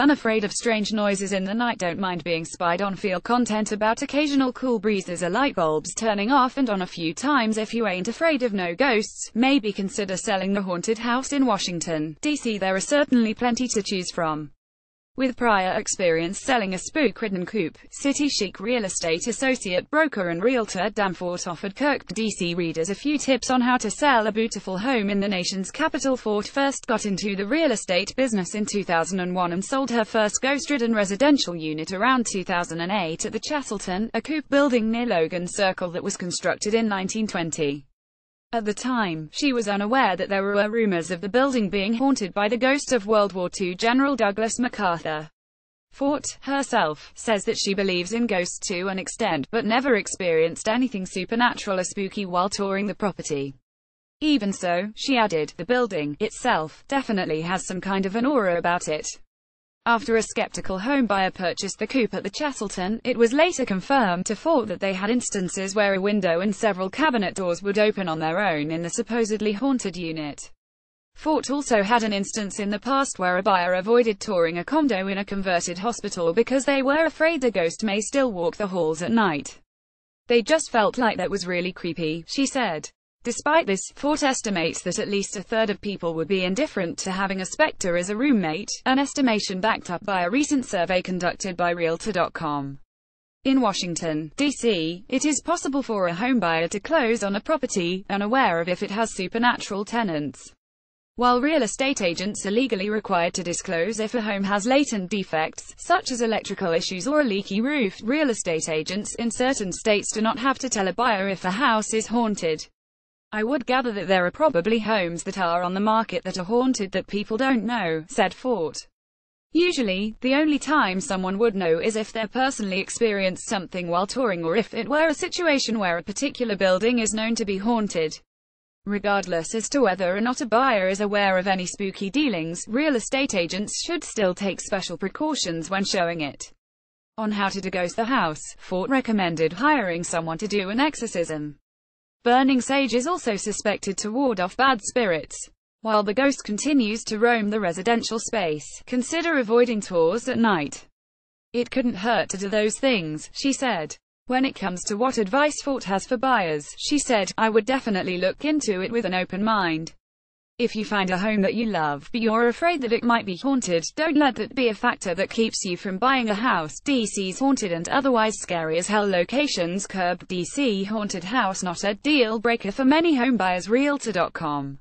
unafraid of strange noises in the night, don't mind being spied on, feel content about occasional cool breezes or light bulbs turning off and on a few times, if you ain't afraid of no ghosts, maybe consider selling the haunted house in Washington, D.C. There are certainly plenty to choose from. With prior experience selling a spook-ridden coupe, City Chic real estate associate, broker and realtor Dan Fort offered Kirk, D.C. readers a few tips on how to sell a beautiful home in the nation's capital. Fort first got into the real estate business in 2001 and sold her first ghost-ridden residential unit around 2008 at the Cheselton, a coupe building near Logan Circle that was constructed in 1920. At the time, she was unaware that there were rumors of the building being haunted by the ghost of World War II General Douglas MacArthur. Fort, herself, says that she believes in ghosts to an extent, but never experienced anything supernatural or spooky while touring the property. Even so, she added, the building, itself, definitely has some kind of an aura about it. After a skeptical homebuyer purchased the coupe at the Cheselton, it was later confirmed to Fort that they had instances where a window and several cabinet doors would open on their own in the supposedly haunted unit. Fort also had an instance in the past where a buyer avoided touring a condo in a converted hospital because they were afraid the ghost may still walk the halls at night. They just felt like that was really creepy, she said. Despite this, Fort estimates that at least a third of people would be indifferent to having a specter as a roommate, an estimation backed up by a recent survey conducted by Realtor.com. In Washington, D.C., it is possible for a homebuyer to close on a property, unaware of if it has supernatural tenants. While real estate agents are legally required to disclose if a home has latent defects, such as electrical issues or a leaky roof, real estate agents in certain states do not have to tell a buyer if a house is haunted. I would gather that there are probably homes that are on the market that are haunted that people don't know, said Fort. Usually, the only time someone would know is if they're personally experienced something while touring or if it were a situation where a particular building is known to be haunted. Regardless as to whether or not a buyer is aware of any spooky dealings, real estate agents should still take special precautions when showing it. On how to deghost the house, Fort recommended hiring someone to do an exorcism. Burning sage is also suspected to ward off bad spirits. While the ghost continues to roam the residential space, consider avoiding tours at night. It couldn't hurt to do those things, she said. When it comes to what advice Fort has for buyers, she said, I would definitely look into it with an open mind. If you find a home that you love, but you're afraid that it might be haunted, don't let that be a factor that keeps you from buying a house. DC's haunted and otherwise scary as hell locations. Curb, DC haunted house not a deal breaker for many homebuyers. Realtor.com